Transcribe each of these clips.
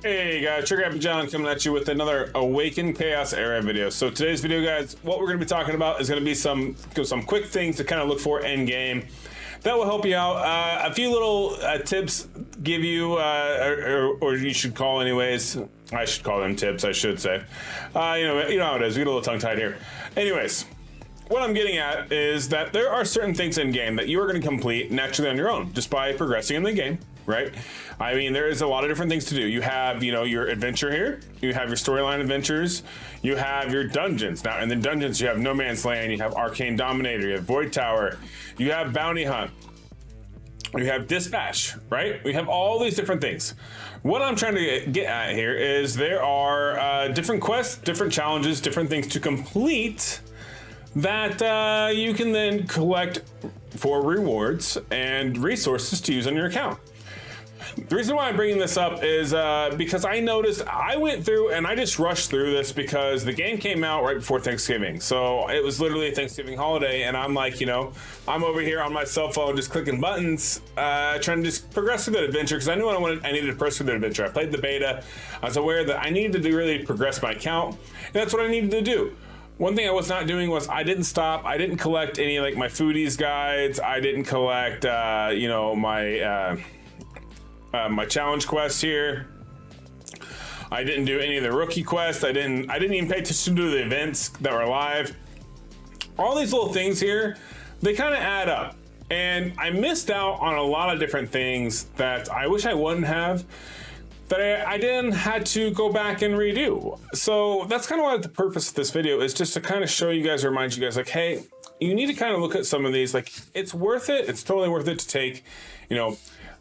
Hey guys, Trigger Happy John coming at you with another Awaken Chaos Era video. So today's video, guys, what we're going to be talking about is going to be some quick things to kind of look for end game that will help you out. A few little tips give you, or you should call anyways. I should call them tips, I should say. You know how it is. We get a little tongue tied here. Anyways, what I'm getting at is that there are certain things in game that you are going to complete naturally on your own just by progressing in the game. Right? I mean, there is a lot of different things to do. You have, your adventure here. You have your storyline adventures. You have your dungeons. Now, in the dungeons, you have No Man's Land. You have Arcane Dominator. You have Void Tower. You have Bounty Hunt. You have Dispatch, right? We have all these different things. What I'm trying to get at here is there are different quests, different challenges, different things to complete that you can then collect for rewards and resources to use on your account. The reason why I'm bringing this up is because I noticed I went through and I just rushed through this because the game came out right before Thanksgiving. So it was literally a Thanksgiving holiday, and I'm like, I'm over here on my cell phone just clicking buttons, trying to just progress through that adventure because I knew I needed to progress through that adventure. I played the beta. I was aware that I needed to really progress my account, and that's what I needed to do. One thing I was not doing was I didn't stop. I didn't collect any like my foodies guides. I didn't collect, my challenge quest here. I didn't do any of the rookie quests. I didn't even pay attention to the events that were live. All these little things here, they kind of add up. And I missed out on a lot of different things that I wish I wouldn't have, that I then had to go back and redo. So that's kind of what the purpose of this video is, just to kind of show you guys, remind you guys like, hey, you need to kind of look at some of these. Like, it's worth it. It's totally worth it to take,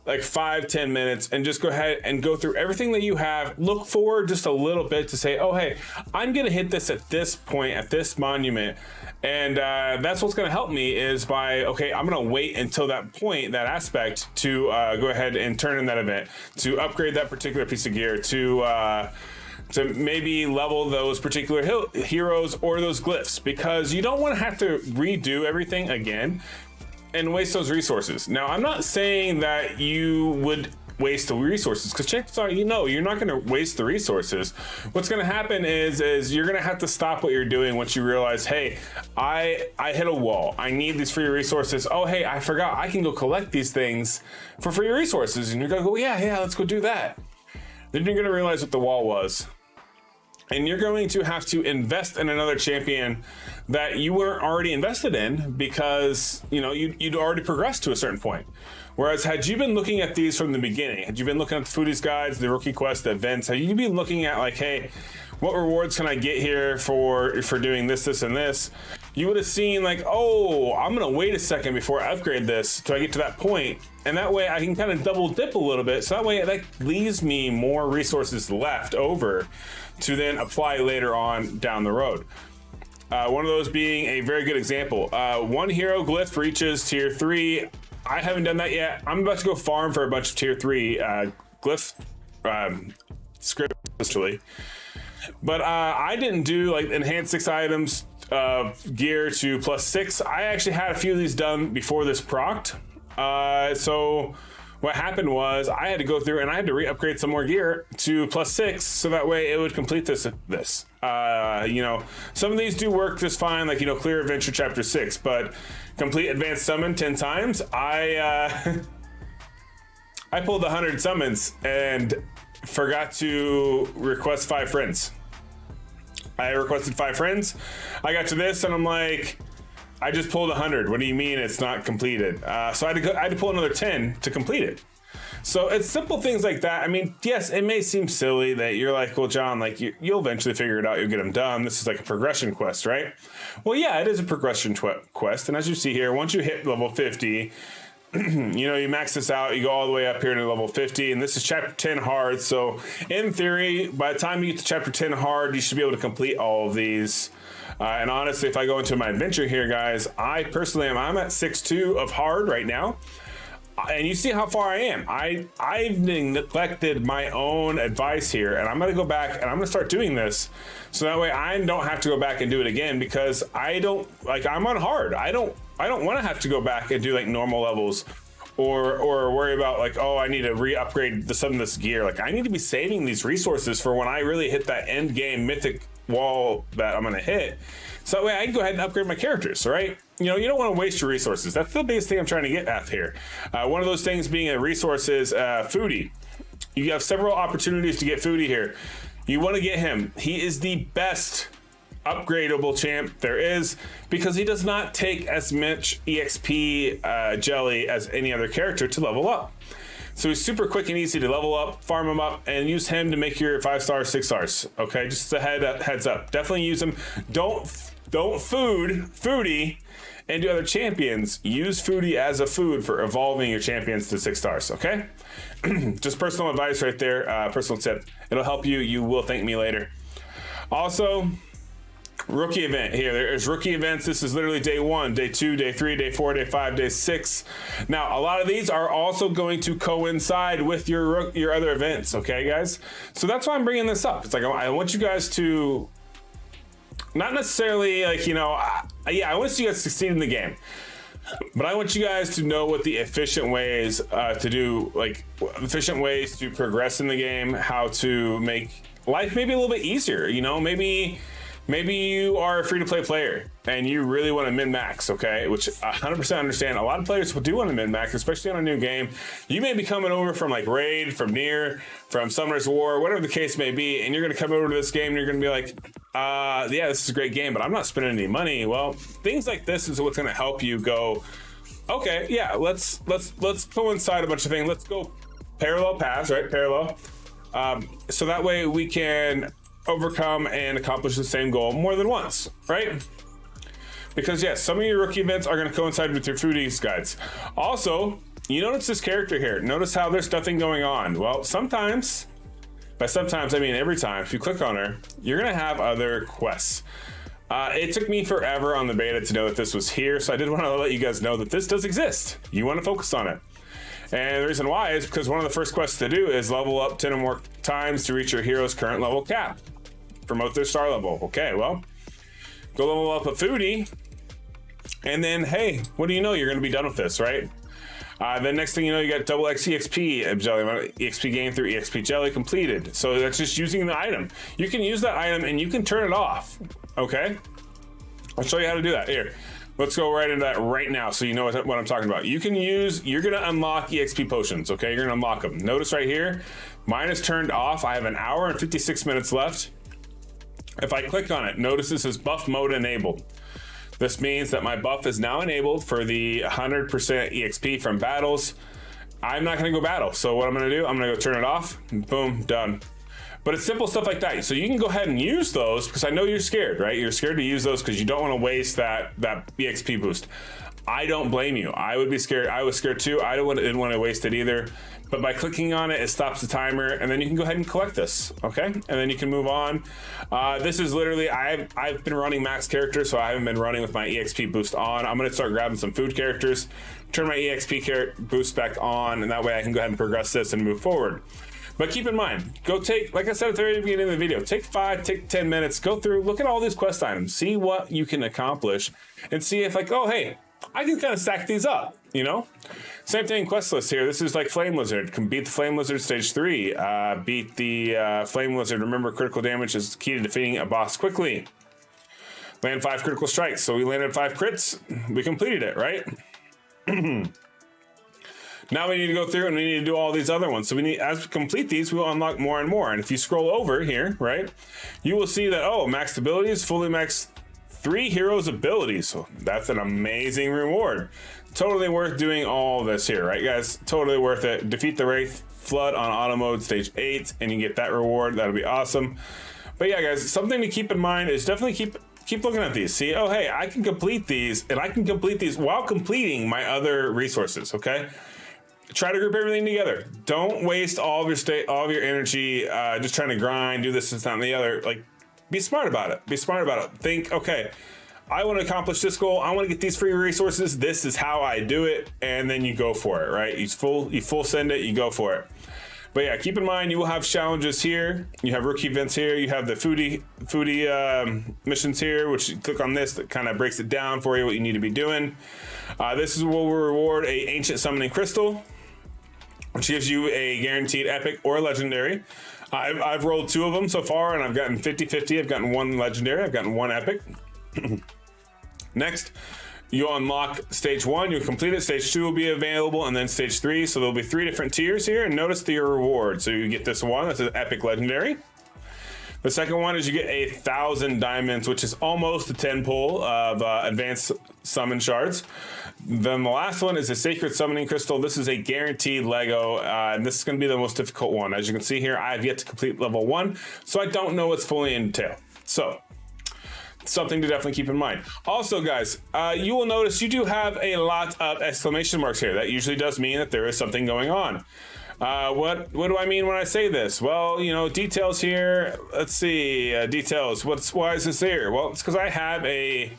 like 5-10 minutes and just go ahead and go through everything that you have. Look forward just a little bit to say, oh, hey, I'm going to hit this at this point, at this monument. And that's what's going to help me is by, okay, I'm going to wait until that point, that aspect, to go ahead and turn in that event, to upgrade that particular piece of gear, to maybe level those particular heroes or those glyphs, because you don't want to have to redo everything again and waste those resources. Now, I'm not saying that you would waste the resources, because chances are, you're not going to waste the resources. What's going to happen is you're going to have to stop what you're doing once you realize, hey, I hit a wall. I need these free resources. Oh, hey, I forgot I can go collect these things for free resources. And you're going to go, yeah, let's go do that. Then you're going to realize what the wall was. And you're going to have to invest in another champion that you weren't already invested in because, you'd already progressed to a certain point. Whereas had you been looking at these from the beginning, had you been looking at the foodies guides, the rookie quest, the events, had you been looking at like, hey, what rewards can I get here for doing this, and this? You would have seen like, oh, I'm going to wait a second before I upgrade this till I get to that point. And that way I can kind of double dip a little bit. So that way that leaves me more resources left over to then apply later on down the road. One of those being a very good example. One hero glyph reaches tier 3. I haven't done that yet. I'm about to go farm for a bunch of tier 3 glyph scripts, actually. But I didn't do like enhanced 6 items gear to +6. I actually had a few of these done before this procced. So what happened was I had to go through and I had to re-upgrade some more gear to +6 so that way it would complete this. Some of these do work just fine, like, clear adventure chapter 6, but complete advanced summon 10 times. I pulled 100 summons and forgot to request 5 friends. I requested 5 friends. I got to this and I'm like, I just pulled 100. What do you mean it's not completed? So I had to pull another 10 to complete it. So it's simple things like that. I mean, yes, it may seem silly that you're like, well, John, like you'll eventually figure it out. You'll get them done. This is like a progression quest, right? Well, yeah, it is a progression quest. And as you see here, once you hit level 50, you max this out, you go all the way up here to level 50, and this is chapter 10 hard. So in theory, by the time you get to chapter 10 hard, you should be able to complete all of these. And honestly, if I go into my adventure here, guys, I personally I'm at 6-2 of hard right now. And you see how far I am. I've neglected my own advice here, and I'm gonna go back and I'm gonna start doing this so that way I don't have to go back and do it again, because I'm on hard. I don't want to have to go back and do like normal levels or worry about like, oh, I need to re-upgrade some of this gear. Like, I need to be saving these resources for when I really hit that end game mythic wall that I'm gonna hit. So that way I can go ahead and upgrade my characters, right? You know, you don't want to waste your resources. That's the biggest thing I'm trying to get at here. One of those things being a resource is foodie. You have several opportunities to get foodie here. You want to get him. He is the best upgradable champ there is because he does not take as much EXP jelly as any other character to level up. So he's super quick and easy to level up, farm him up, and use him to make your 5 stars, 6 stars. Okay, just a heads up. Definitely use him. Don't foodie and do other champions. Use foodie as a food for evolving your champions to 6 stars. Okay, just personal advice right there. Personal tip. It'll help you. You will thank me later. Also, rookie event here. There's rookie events. This is literally day 1, day 2, day 3, day 4, day 5, day 6. Now, a lot of these are also going to coincide with your other events. Okay, guys. So that's why I'm bringing this up. It's like I want you guys to not necessarily like, you know, I want you guys to succeed in the game. But I want you guys to know what the efficient ways to do, like efficient ways to progress in the game, how to make life maybe a little bit easier. You know, maybe you are a free-to-play player and you really want to min-max, okay? Which 100% understand. A lot of players do want to min-max, especially on a new game. You may be coming over from like Raid, from Nier, from Summoner's War, whatever the case may be, and you're going to come over to this game and you're going to be like, yeah, this is a great game, but I'm not spending any money. Well, things like this is what's going to help you go, okay, yeah, let's coincide a bunch of things. Let's go parallel paths, right? Parallel. So that way we can overcome and accomplish the same goal more than once, right? Because yes, some of your rookie events are going to coincide with your foodies guides. Also, you notice this character here. Notice how there's nothing going on. Well, sometimes, by sometimes I mean every time, if you click on her, you're going to have other quests. It took me forever on the beta to know that this was here, so I did want to let you guys know that this does exist. You want to focus on it. And the reason why is because one of the first quests to do is level up 10 or more times to reach your hero's current level cap. Promote their star level. Okay, well, go level up a foodie, and then, hey, what do you know? You're going to be done with this, right? Then next thing you know, you got double X EXP jelly, EXP gain through EXP jelly completed. So that's just using the item. You can use that item and you can turn it off, okay? I'll show you how to do that. Here, let's go right into that right now so you know what I'm talking about. You're going to unlock EXP potions, okay? You're going to unlock them. Notice right here, mine is turned off. I have an hour and 56 minutes left. If I click on it, notice this is buff mode enabled. This means that my buff is now enabled for the 100% EXP from battles. I'm not gonna go battle. So what I'm gonna do, I'm gonna go turn it off, boom, done. But it's simple stuff like that. So you can go ahead and use those because I know you're scared, right? You're scared to use those because you don't wanna waste that EXP boost. I don't blame you. I would be scared. I was scared too. I didn't want to waste it either. But by clicking on it, it stops the timer, and then you can go ahead and collect this, okay? And then you can move on. This is literally, I've been running max characters, so I haven't been running with my EXP boost on. I'm gonna start grabbing some food characters, turn my EXP boost back on, and that way I can go ahead and progress this and move forward. But keep in mind, go take, like I said at the very beginning of the video, take 10 minutes, go through, look at all these quest items, see what you can accomplish, and see if like, oh, hey, I can kind of stack these up, you know? Same thing quest list here. This is like Flame Lizard. Can beat the Flame Lizard stage 3. Beat the Flame Lizard. Remember, critical damage is key to defeating a boss quickly. Land 5 critical strikes. So we landed 5 crits. We completed it, right? Now we need to go through and we need to do all these other ones. So we need, as we complete these, we will unlock more and more. And if you scroll over here, right, you will see that, oh, maxed abilities, fully maxed 3 heroes abilities. So that's an amazing reward. Totally worth doing all this here, right, guys? Totally worth it. Defeat the Wraith Flood on auto mode stage 8, and you get that reward. That'll be awesome. But yeah, guys, something to keep in mind is definitely keep looking at these. See, oh, hey, I can complete these, and I can complete these while completing my other resources, okay? Try to group everything together. Don't waste all of your energy just trying to grind, do this, that, and the other. Like, be smart about it. Be smart about it. Think, okay, I want to accomplish this goal. I want to get these free resources. This is how I do it. And then you go for it, right? You full send it, you go for it. But yeah, keep in mind you will have challenges here. You have rookie events here. You have the foodie missions here, which you click on this that kind of breaks it down for you what you need to be doing. This is where we'll reward a ancient summoning crystal, which gives you a guaranteed epic or legendary. I've rolled 2 of them so far, and I've gotten 50-50. I've gotten 1 legendary. I've gotten 1 epic. Next, you'll unlock stage 1. You'll complete it. Stage 2 will be available, and then stage 3. So there'll be 3 different tiers here. And notice the reward. So you get this one. That's an epic legendary. The second one is you get 1,000 diamonds, which is almost a 10 pull of advanced summon shards. Then the last one is a sacred summoning crystal. This is a guaranteed Lego, and this is going to be the most difficult one. As you can see here, I have yet to complete level 1, so I don't know what's fully entail. So something to definitely keep in mind. Also, guys, you will notice you do have a lot of exclamation marks here. That usually does mean that there is something going on. What do I mean when I say this? Well, you know, details here. Let's see, details. Why is this here? Well, it's because I have a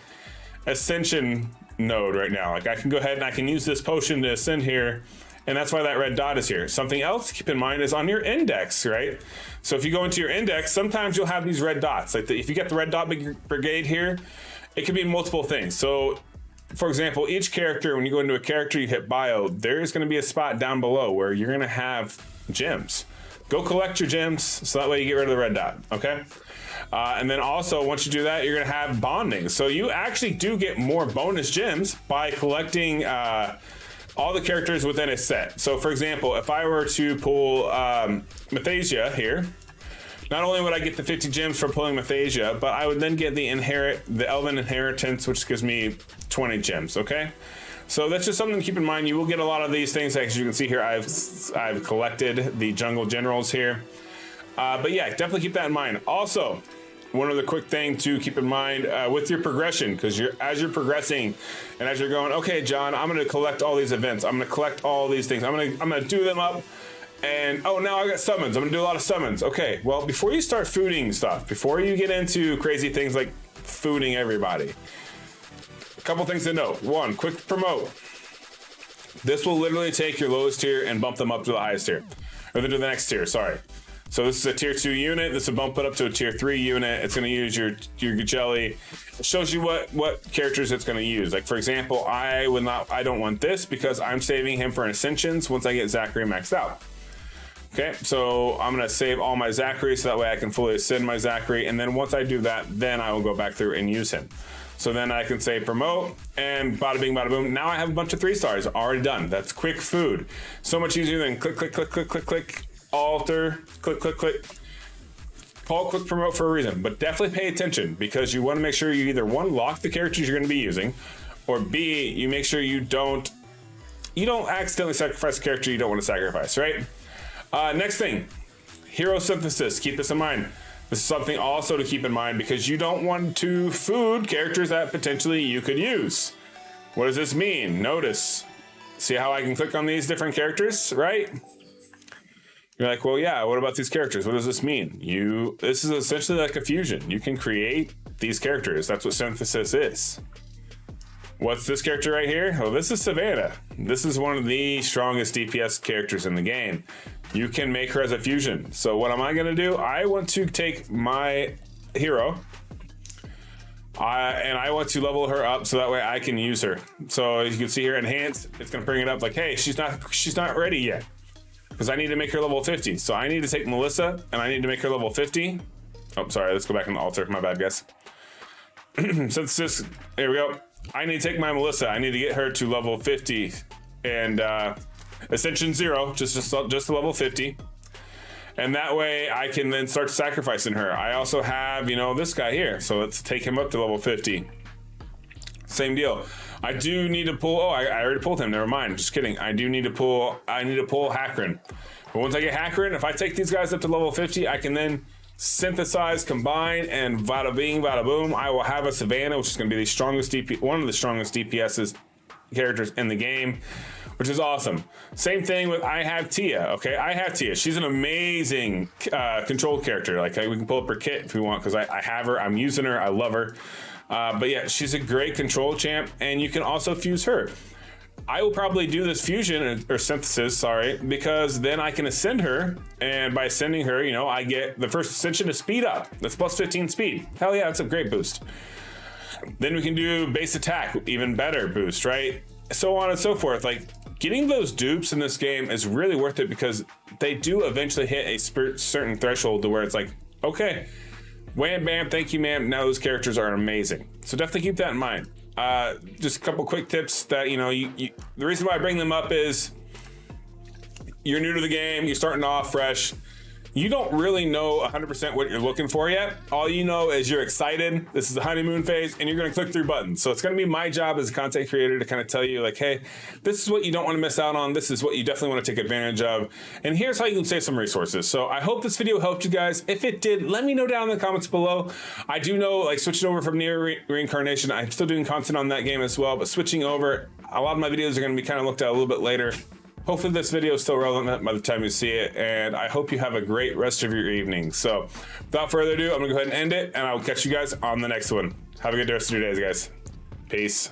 ascension node right now. Like I can go ahead and I can use this potion to ascend here, and that's why that red dot is here. Something else to keep in mind is on your index, right? So if you go into your index, sometimes you'll have these red dots. Like if you get the red dot brigade here, it could be multiple things. So for example, each character, when you go into a character, you hit bio, there's going to be a spot down below where you're going to have gems. Go collect your gems so that way you get rid of the red dot, okay? And then also, once you do that, you're going to have bonding. So you actually do get more bonus gems by collecting all the characters within a set. So for example, if I were to pull Mathasia here, not only would I get the 50 gems for pulling Mathasia, but I would then get the Elven Inheritance, which gives me 20 gems, okay? So that's just something to keep in mind. You will get a lot of these things. As you can see here, I've collected the Jungle Generals here. But yeah, definitely keep that in mind. Also, one other quick thing to keep in mind with your progression, because as you're progressing and as you're going, okay, John, I'm going to collect all these events. I'm going to collect all these things. I'm going to do them up. And oh, now I got summons. I'm going to do a lot of summons. Okay, well, before you start fooding stuff, before you get into crazy things like fooding everybody, a couple things to note. 1, quick promote. This will literally take your lowest tier and bump them up to the highest tier, or to the next tier, sorry. So this is a tier 2 unit. This will bump it up to a tier 3 unit. It's going to use your jelly. It shows you what characters it's going to use. Like for example, I don't want this because I'm saving him for Ascensions once I get Zachary maxed out. Okay, so I'm going to save all my Zachary so that way I can fully ascend my Zachary. And then once I do that, then I will go back through and use him. So then I can say promote and bada bing, bada boom. Now I have a bunch of 3 stars already done. That's quick food. So much easier than click, click, click, click, click, click. Alter, click, click, click. Call quick promote for a reason, but definitely pay attention because you want to make sure you either 1, lock the characters you're going to be using, or B, you make sure you don't accidentally sacrifice a character you don't want to sacrifice, right? Next thing, hero synthesis. Keep this in mind. This is something also to keep in mind because you don't want to food characters that potentially you could use. What does this mean? Notice. See how I can click on these different characters, right? You're like, well, yeah, what about these characters? What does this mean? This is essentially like a fusion. You can create these characters. That's what synthesis is. What's this character right here? Oh, this is Savannah. This is one of the strongest DPS characters in the game. You can make her as a fusion. So what am I going to do? I want to take my hero and I want to level her up so that way I can use her. So as you can see here, enhance, it's going to bring it up like, hey, she's not ready yet. Because I need to make her level 50. So I need to take Melissa and I need to make her level 50. Oh, sorry, let's go back on the altar. My bad, guys. Synthesis, here we go. I need to take my Melissa. I need to get her to level 50 and Ascension 0, just to level 50. And that way I can then start sacrificing her. I also have, this guy here. So let's take him up to level 50. Same deal. I do need to pull. Oh, I already pulled him. Never mind. Just kidding. I need to pull Hakrin. But once I get Hakrin, if I take these guys up to level 50, I can then synthesize, combine, and vada bing, vada boom. I will have a Savannah, which is going to be one of the strongest DPS characters in the game, which is awesome. Same thing with I have Tia. Okay, I have Tia. She's an amazing control character. Like we can pull up her kit if we want because I have her. I'm using her. I love her. But yeah, she's a great control champ, and you can also fuse her. I will probably do this fusion or synthesis, sorry, because then I can ascend her, and by ascending her, you know, I get the first ascension to speed up. That's plus 15 speed. Hell yeah, that's a great boost. Then we can do base attack, even better boost, right? So on and so forth. Like, getting those dupes in this game is really worth it because they do eventually hit a certain threshold to where it's like, okay, wham, bam, thank you, ma'am. Now those characters are amazing. So definitely keep that in mind. Just a couple quick tips that, you know, the reason why I bring them up is you're new to the game, you're starting off fresh. You don't really know 100% what you're looking for yet. All you know is you're excited. This is the honeymoon phase, and you're going to click through buttons. So it's going to be my job as a content creator to kind of tell you, like, hey, this is what you don't want to miss out on. This is what you definitely want to take advantage of. And here's how you can save some resources. So I hope this video helped you guys. If it did, let me know down in the comments below. I do know, like, switching over from Near Reincarnation, I'm still doing content on that game as well, but switching over, a lot of my videos are going to be kind of looked at a little bit later. Hopefully this video is still relevant by the time you see it, and I hope you have a great rest of your evening. So without further ado, I'm gonna go ahead and end it, and I will catch you guys on the next one. Have a good rest of your days, guys. Peace.